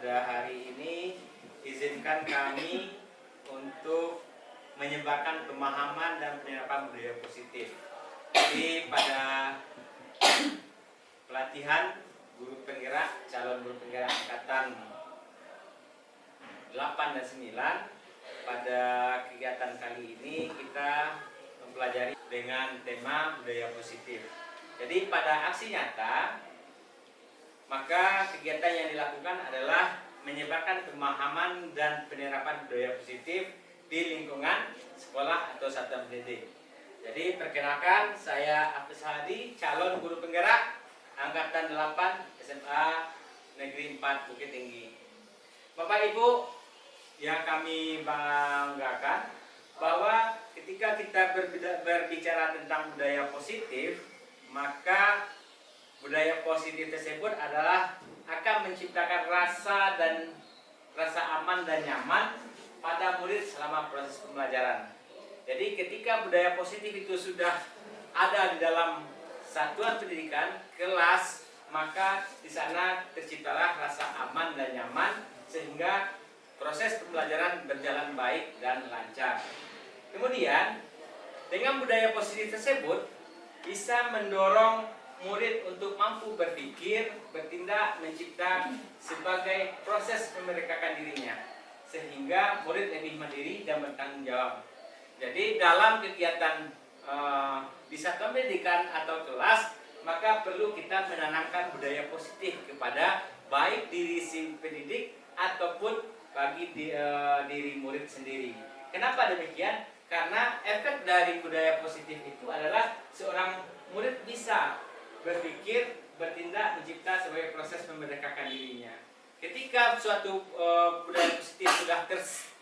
pada hari ini izinkan kami untuk menyebarkan pemahaman dan penerapan budaya positif. Jadi pada pelatihan guru penggerak, calon guru penggerak angkatan 8 dan 9, pada kegiatan kali ini kita mempelajari dengan tema budaya positif. Jadi pada aksi nyata, maka kegiatan yang dilakukan adalah menyebarkan pemahaman dan penerapan budaya positif di lingkungan sekolah atau satuan pendidik. Jadi perkenalkan, saya Hafiz Hadi, calon guru penggerak angkatan 8 SMA Negeri 4 Bukit Tinggi. Bapak Ibu yang kami banggakan, bahwa ketika kita berbicara tentang budaya positif, maka budaya positif tersebut adalah akan menciptakan rasa aman dan nyaman pada murid selama proses pembelajaran. Jadi ketika budaya positif itu sudah ada di dalam satuan pendidikan, kelas, maka di sana terciptalah rasa aman dan nyaman sehingga proses pembelajaran berjalan baik dan lancar. Kemudian dengan budaya positif tersebut bisa mendorong murid untuk mampu berpikir, bertindak, mencipta sebagai proses memerdekakan dirinya, sehingga murid lebih mandiri dan bertanggung jawab. Jadi dalam kegiatan di satuan pendidikan atau kelas, maka perlu kita menanamkan budaya positif kepada baik diri si pendidik ataupun bagi diri murid sendiri. Kenapa demikian? Karena efek dari budaya positif itu adalah seorang murid bisa berpikir, bertindak, mencipta sebagai proses memerdekakan dirinya. Ketika suatu budaya positif sudah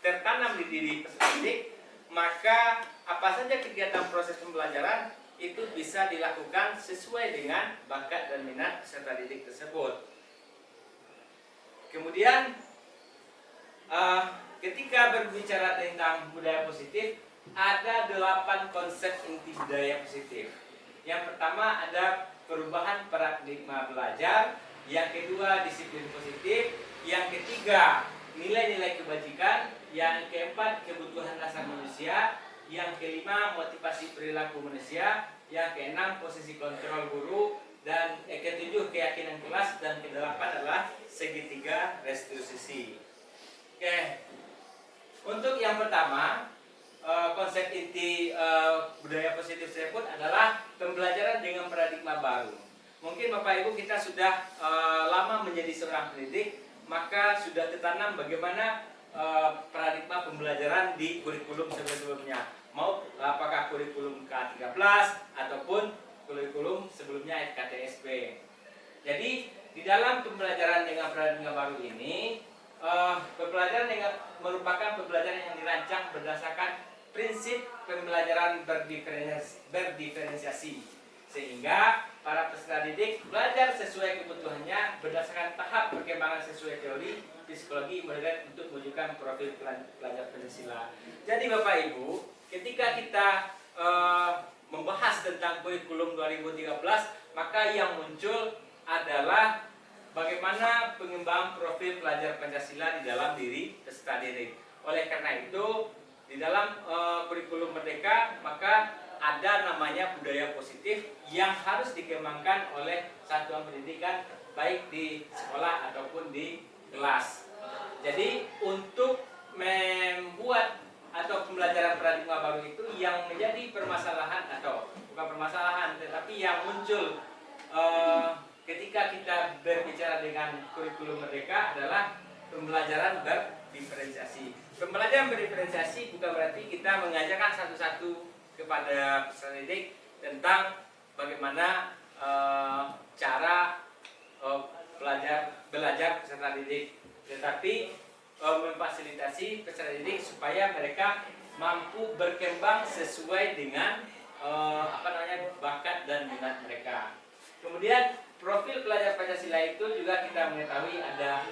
tertanam di diri peserta didik, maka apa saja kegiatan proses pembelajaran itu bisa dilakukan sesuai dengan bakat dan minat peserta didik tersebut. Kemudian ketika berbicara tentang budaya positif, ada 8 konsep inti budaya positif. Yang pertama ada perubahan paradigma belajar, yang kedua disiplin positif, yang ketiga nilai-nilai kebajikan, yang keempat kebutuhan dasar manusia, yang kelima motivasi perilaku manusia, yang keenam posisi kontrol guru, dan ketujuh keyakinan kelas, dan kedelapan adalah segitiga restitusi. Oke, untuk yang pertama, konsep inti budaya positif tersebut adalah pembelajaran dengan paradigma baru. Mungkin Bapak Ibu kita sudah lama menjadi seorang pendidik, maka sudah tertanam bagaimana paradigma pembelajaran di kurikulum sebelumnya. Mau apakah kurikulum K13 ataupun kurikulum sebelumnya KTSP. Jadi di dalam pembelajaran dengan paradigma baru ini, pembelajaran merupakan pembelajaran yang dirancang berdasarkan prinsip pembelajaran berdiferensiasi, sehingga para peserta didik belajar sesuai kebutuhannya berdasarkan tahap perkembangan sesuai teori psikologi modern untuk mewujudkan profil pelajar Pancasila. Jadi Bapak Ibu, ketika kita membahas tentang kurikulum 2013, maka yang muncul adalah bagaimana pengembangan profil pelajar Pancasila di dalam diri peserta didik. Oleh karena itu, di dalam kurikulum Merdeka, maka ada namanya budaya positif yang harus dikembangkan oleh satuan pendidikan baik di sekolah ataupun di kelas. Jadi untuk membuat atau pembelajaran paradigma baru itu yang menjadi permasalahan atau bukan permasalahan tetapi yang muncul ketika kita berbicara dengan kurikulum Merdeka adalah pembelajaran berdiferensiasi. Pembelajaran berdiferensiasi bukan berarti kita mengajarkan satu-satu kepada peserta didik tentang bagaimana cara belajar peserta didik, tetapi memfasilitasi peserta didik supaya mereka mampu berkembang sesuai dengan bakat dan minat mereka. Kemudian profil pelajar Pancasila itu juga kita mengetahui ada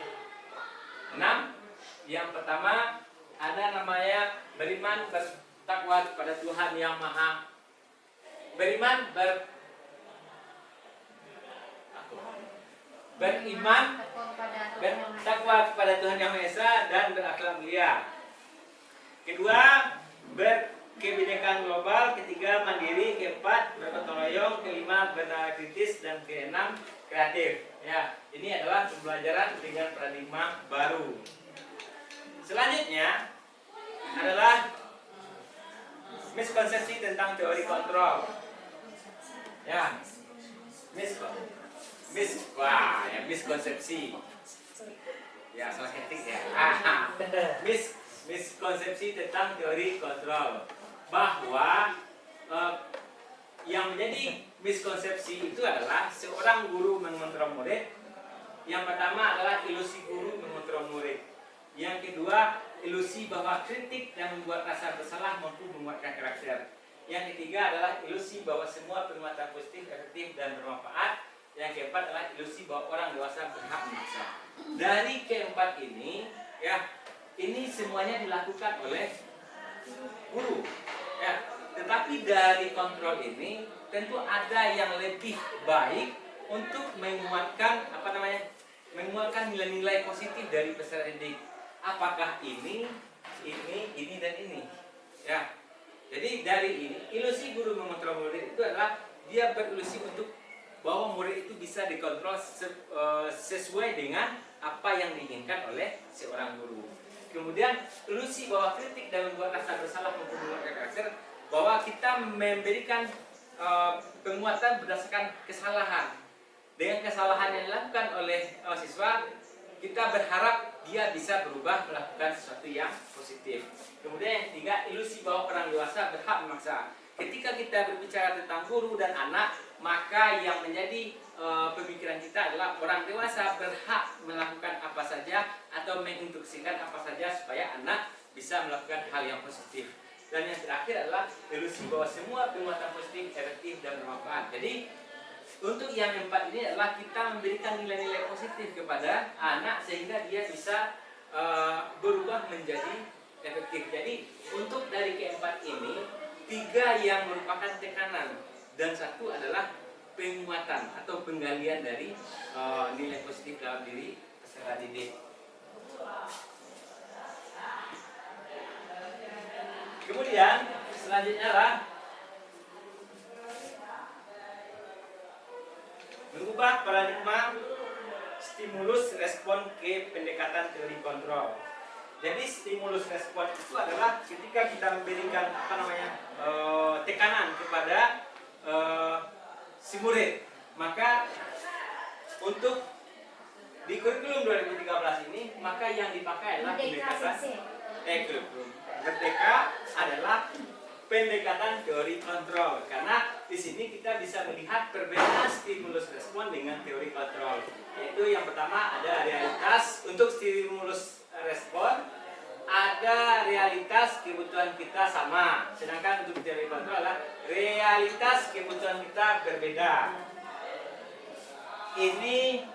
6. Yang pertama ada namanya beriman bertakwa kepada Tuhan Yang Maha, beriman, bertakwa kepada Tuhan Yang Maha Esa dan berakhlak mulia. Kedua, berkebinekaan global. Ketiga, mandiri. Keempat, bergotong royong. Kelima, bernalar kritis. Dan keenam, kreatif. Ya, ini adalah pembelajaran dengan paradigma baru. Selanjutnya adalah miskonsepsi tentang teori kontrol. Ya, miskonsepsi. Ya, salah ketik ya. Miskonsepsi tentang teori kontrol, bahwa yang menjadi miskonsepsi itu adalah seorang guru mengontrol murid. Yang pertama adalah ilusi guru mengontrol murid. Yang kedua, ilusi bahwa kritik dan membuat rasa bersalah mampu menguatkan karakter. Yang ketiga adalah ilusi bahwa semua penguatan positif, efektif, dan bermanfaat. Yang keempat adalah ilusi bahwa orang dewasa berhak memaksa. Dari keempat ini, ya, ini semuanya dilakukan oleh guru. Ya, tetapi dari kontrol ini tentu ada yang lebih baik untuk menguatkan menguatkan nilai-nilai positif dari peserta didik. Apakah ini dan ini? Ya. Jadi dari ini, ilusi guru mengontrol murid itu adalah dia berilusi untuk bahwa murid itu bisa dikontrol sesuai dengan apa yang diinginkan oleh seorang guru. Kemudian ilusi bahwa kritik dan membuat rasa bersalah maupun menguatkan karakter, bahwa kita memberikan penguatan berdasarkan kesalahan. Dengan kesalahan yang dilakukan oleh siswa, kita berharap dia bisa berubah melakukan sesuatu yang positif. Kemudian yang ketiga, ilusi bahwa orang dewasa berhak memaksa. Ketika kita berbicara tentang guru dan anak, maka yang menjadi pemikiran kita adalah orang dewasa berhak melakukan apa saja atau menginstruksikan apa saja supaya anak bisa melakukan hal yang positif. Dan yang terakhir adalah ilusi bahwa semua penguatan positif, efektif, dan bermanfaat. Jadi untuk yang keempat ini adalah kita memberikan nilai-nilai positif kepada anak sehingga dia bisa berubah menjadi efektif. Jadi untuk dari keempat ini, 3 yang merupakan tekanan dan 1 adalah penguatan atau penggalian dari nilai positif dalam diri peserta didik. Kemudian selanjutnya adalah mengubah paradigma stimulus respon ke pendekatan teori kontrol. Jadi stimulus respon itu adalah ketika kita memberikan tekanan kepada si murid. Maka untuk di kurikulum 2013 ini, maka yang dipakai adalah pendekatan Merdeka adalah pendekatan teori kontrol, karena di sini kita bisa melihat perbedaan stimulus respon dengan teori kontrol. Yaitu yang pertama ada realitas. Untuk stimulus respon ada realitas kebutuhan kita sama, sedangkan untuk teori kontrol adalah realitas kebutuhan kita berbeda. Ini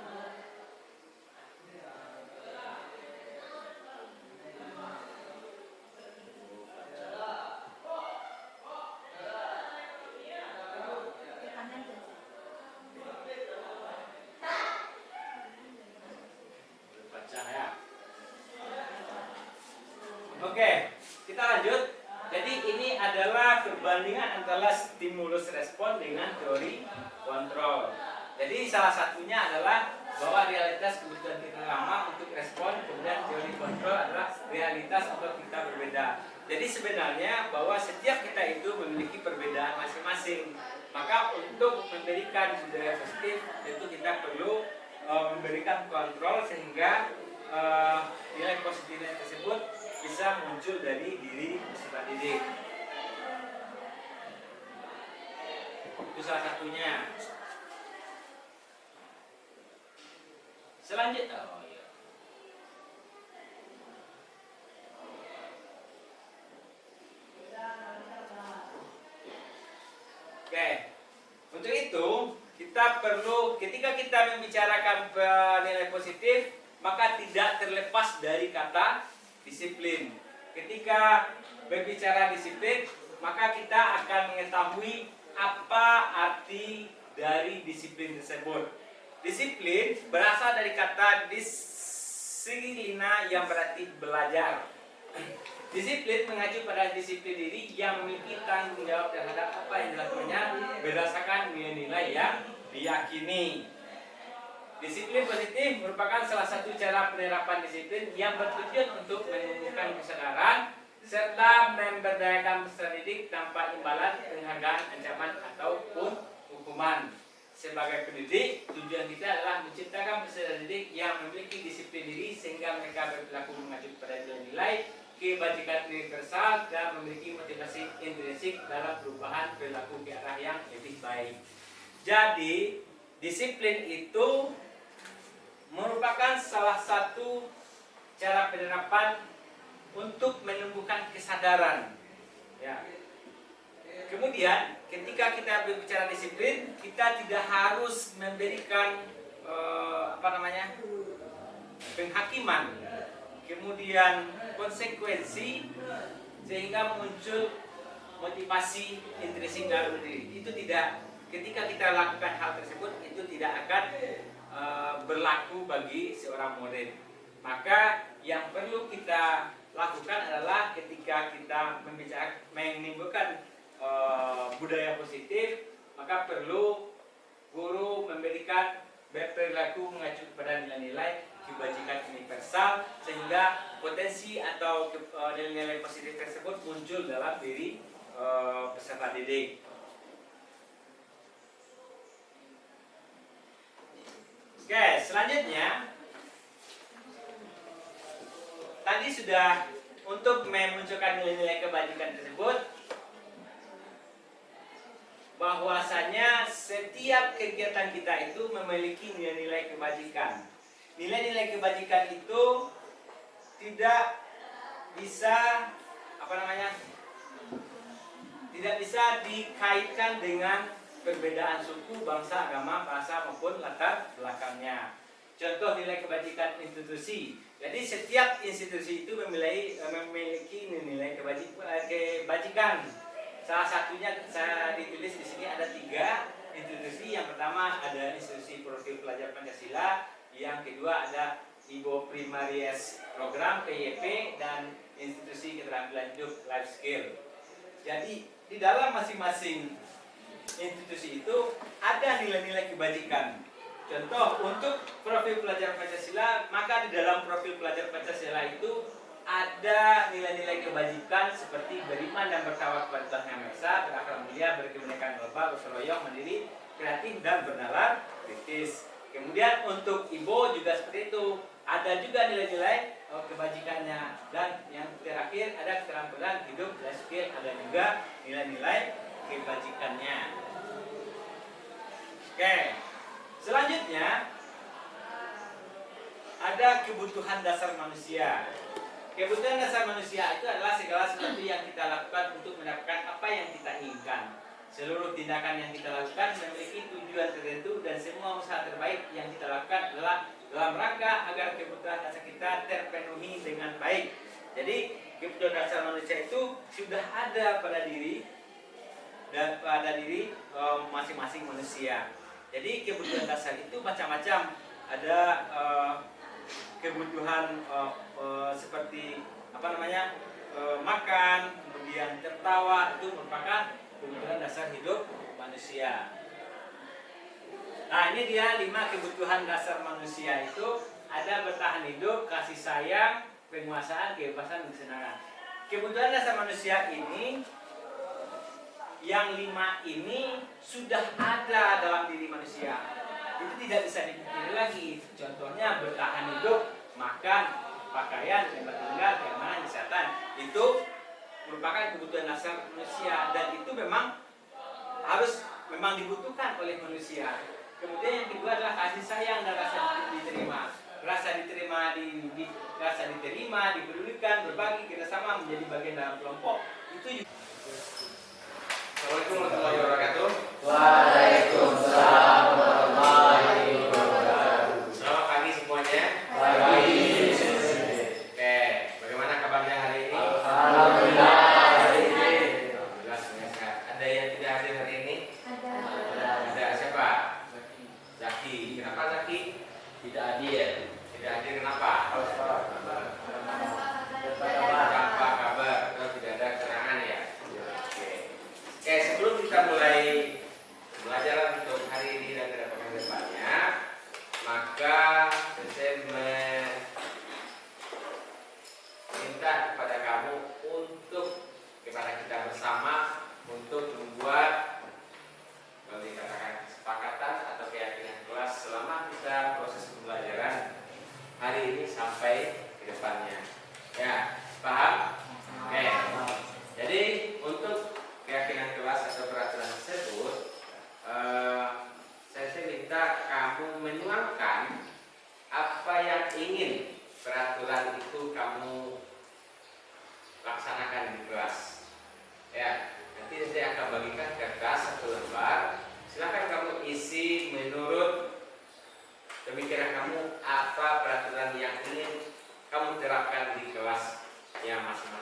Oke, kita lanjut. Jadi ini adalah perbandingan antara stimulus respon dengan teori kontrol. Jadi salah satunya adalah bahwa realitas kebutuhan kita lama untuk respon, kemudian teori kontrol adalah realitas untuk kita berbeda. Jadi sebenarnya bahwa setiap kita itu memiliki perbedaan masing-masing. Maka untuk memberikan budaya positif, tentu kita perlu memberikan kontrol sehingga nilai positifnya tersebut bisa muncul dari diri peserta didik. Itu salah satunya. Selanjutnya, oke, untuk itu kita perlu, ketika kita membicarakan nilai positif, maka tidak terlepas dari kata disiplin. Ketika berbicara disiplin, maka kita akan mengetahui apa arti dari disiplin tersebut. Disiplin berasal dari kata disiplina yang berarti belajar. Disiplin mengacu pada disiplin diri yang memiliki tanggung jawab terhadap apa yang dilakukannya berdasarkan nilai-nilai yang diyakini. Disiplin positif merupakan salah satu cara penerapan disiplin yang bertujuan untuk menumbuhkan kesadaran serta memberdayakan peserta didik tanpa imbalan, penghargaan, ancaman ataupun hukuman. Sebagai pendidik, tujuan kita adalah menciptakan peserta didik yang memiliki disiplin diri sehingga mereka berperilaku mengacu pada nilai-nilai kebajikan universal dan memiliki motivasi intrinsik dalam perubahan perilaku ke arah yang lebih baik. Jadi, disiplin itu merupakan salah satu cara penerapan untuk menumbuhkan kesadaran. Ya. Kemudian, ketika kita berbicara disiplin, kita tidak harus memberikan penghakiman, kemudian konsekuensi sehingga muncul motivasi intrinsik dalam diri. Itu tidak. Ketika kita lakukan hal tersebut, itu tidak akan berlaku bagi seorang murid. Maka yang perlu kita lakukan adalah ketika kita menimbulkan budaya positif, maka perlu guru memberikan perilaku mengacu pada nilai-nilai kebajikan universal sehingga potensi atau nilai-nilai positif tersebut muncul dalam diri peserta didik. Oke, selanjutnya tadi sudah untuk memunculkan nilai-nilai kebajikan tersebut, bahwasanya setiap kegiatan kita itu memiliki nilai-nilai kebajikan. Nilai-nilai kebajikan itu tidak bisa tidak bisa dikaitkan dengan perbedaan suku, bangsa, agama, bahasa maupun latar belakangnya. Contoh nilai kebajikan institusi. Jadi setiap institusi itu memiliki nilai kebajikan. Salah satunya saya ditulis di sini ada 3 institusi. Yang pertama ada institusi Profil Pelajar Pancasila, yang kedua ada Ibo Primaries Program PYP, dan institusi keterampilan hidup Life Skill. Jadi di dalam masing-masing institusi itu ada nilai-nilai kebajikan. Contoh untuk Profil Pelajar Pancasila, maka di dalam Profil Pelajar Pancasila itu ada nilai-nilai kebajikan seperti beriman dan bertawakal kepada Tuhan Yang Maha Esa, berakhlak mulia, berkebinekaan lomba, bergotong royong, mandiri, kreatif dan bernalar kritis. Kemudian untuk Ibo juga seperti itu, ada juga nilai-nilai kebajikannya. Dan yang terakhir ada keterampilan hidup life skill, ada juga nilai-nilai kebajikannya. Oke, selanjutnya ada kebutuhan dasar manusia. Kebutuhan dasar manusia itu adalah segala sesuatu yang kita lakukan untuk mendapatkan apa yang kita inginkan. Seluruh tindakan yang kita lakukan memiliki tujuan tertentu, dan semua usaha terbaik yang kita lakukan adalah dalam rangka agar kebutuhan dasar kita terpenuhi dengan baik. Jadi kebutuhan dasar manusia itu sudah ada pada diri dan pada diri masing-masing manusia. Jadi kebutuhan dasar itu macam-macam. Ada kebutuhan seperti makan, kemudian tertawa, itu merupakan kebutuhan dasar hidup manusia. Nah, ini dia 5 kebutuhan dasar manusia itu. Ada bertahan hidup, kasih sayang, penguasaan, kebebasan, dan kesenangan. Kebutuhan dasar manusia ini, yang 5 ini sudah ada dalam diri manusia. Itu tidak bisa dipungkiri lagi. Contohnya bertahan hidup, makan, pakaian, tempat tinggal, keamanan, kesehatan. Itu merupakan kebutuhan dasar manusia, dan itu memang dibutuhkan oleh manusia. Kemudian yang kedua adalah kasih sayang dan rasa diterima. Rasa diterima, dipedulikan, berbagi, kerjasama, menjadi bagian dalam kelompok. Itu juga. Assalamualaikum warahmatullahi wabarakatuh. Waalaikumsalam warahmatullahi wabarakatuh. Selamat pagi semuanya. Pagi. Oke, bagaimana kabarnya hari ini? Alhamdulillah hari ini. Alhamdulillah semuanya sehat. Ada yang tidak hadir hari ini? Ada. Ada. Siapa? Zaki. Kenapa Zaki?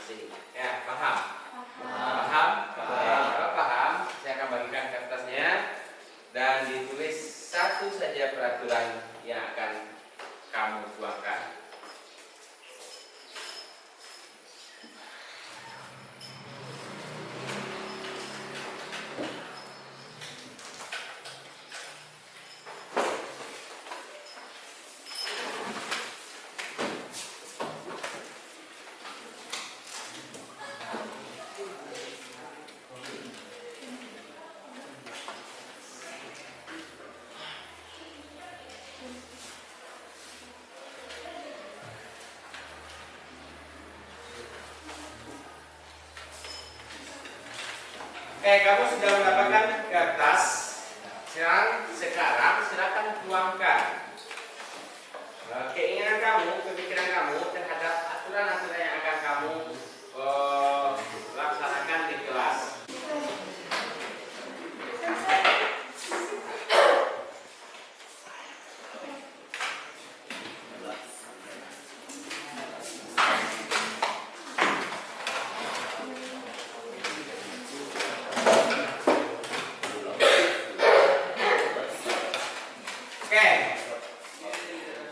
masing-masing. Ya, paham? Paham? Kalau paham, saya akan bagikan kertasnya dan ditulis satu saja peraturan yang akan kamu tuangkan. Kamu sudah mendapatkan kertas. Sekarang silakan tuangkan keinginan kamu, pemikiran kamu terhadap aturan-aturan yang akan kamu laksanakan di kelas.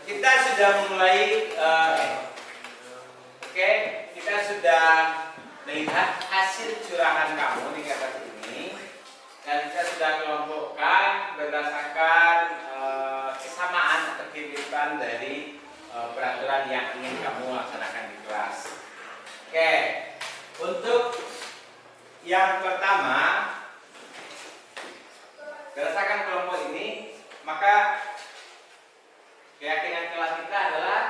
Kita sudah mulai kita sudah melihat hasil curahan kamu di kertas ini dan kita sudah kelompokkan berdasarkan kesamaan atau kemiripan dari peraturan yang ingin kamu laksanakan di kelas. Untuk yang pertama, berdasarkan kelompok ini, maka keyakinan kelas kita adalah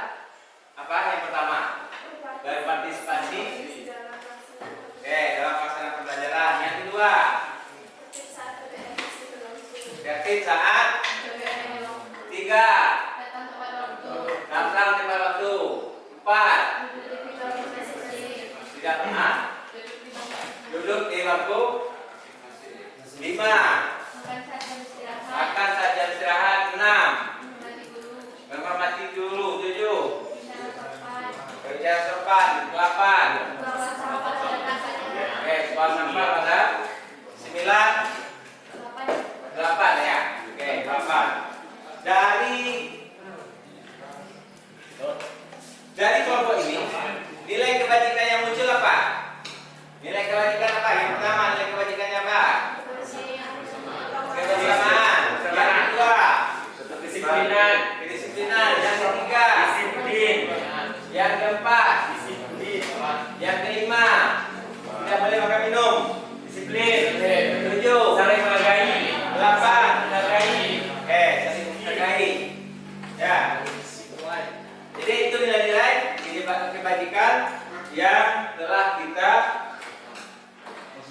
apa? Yang pertama, berpartisipasi dalam pelaksanaan pembelajaran. Yang kedua, tertib saat. Tiga, datang tepat waktu. Empat, tidak pernah duduk di bangku. Lima, makan saat jam istirahat. Enam, menghormati guru. 7, berbicara sopan. 8, buang sampah pada 9, 8 ya. 8. Dari kelompok ini, nilai kebajikan yang muncul apa? Nilai kebajikan apa? Yang pertama, nilai kebajikannya apa? Kebersamaan. Yang kedua, kedisiplinan. Yang ketiga, disiplin. Yang keempat, disiplin. Yang kelima, tidak boleh makan minum. Disiplin. 7, saling menghargai. 8, menghargai. Saling menghargai. Ya. Jadi itu nilai-nilai kebajikan yang telah kita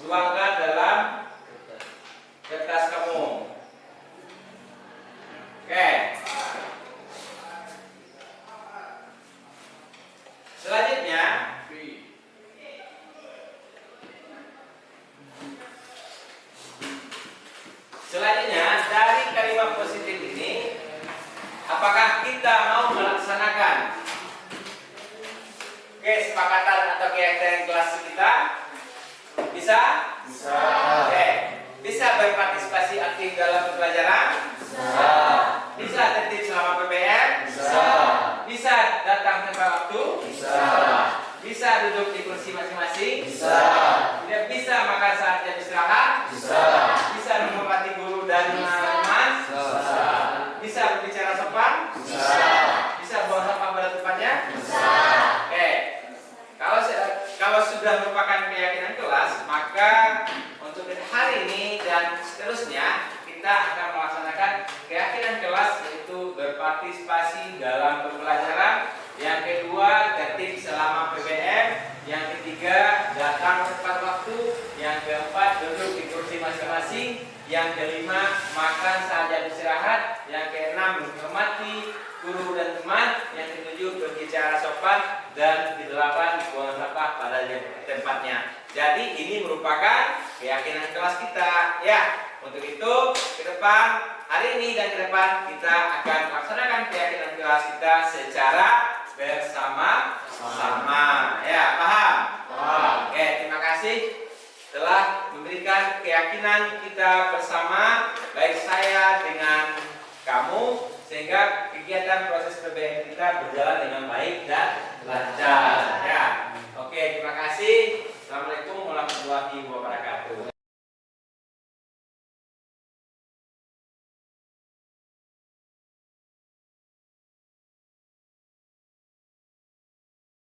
tuangkan dalam kertas kamu. Selanjutnya dari kalimat positif ini, apakah kita mau melaksanakan kesepakatan atau keyakinan kelas kita? Bisa? Bisa. Bisa berpartisipasi aktif dalam pembelajaran? Bisa. Bisa tertib selama PPM? Bisa. Bisa datang tepat waktu? Bisa. Bisa duduk di kursi masing-masing? Bisa. Tidak bisa makan saat jam istirahat? Bisa. Bisa menghormati guru dan teman? Bisa. Bisa berbicara sopan? Bisa. Bisa buang sampah pada tempatnya? Bisa. Kalau sudah merupakan keyakinan kelas, maka untuk hari ini dan seterusnya kita akan melaksanakan keyakinan kelas, yaitu berpartisipasi dalam pembelajaran. Yang kedua, tertib selama PPM. Yang ketiga, datang tepat waktu. Yang keempat, duduk di kursi masing-masing. Yang kelima, makan saat jam istirahat. Yang keenam, menghormati guru dan teman. Yang ketujuh, berbicara sopan. Dan kedelapan, buang sampah pada tempatnya. Jadi ini merupakan keyakinan kelas kita, ya. Untuk itu, ke depan hari ini dan ke depan kita akan melaksanakan keyakinan kelas kita secara bersama-sama. Ya, paham? keyakinan kita bersama, baik saya dengan kamu, sehingga kegiatan proses PBM kita berjalan dengan baik dan lancar.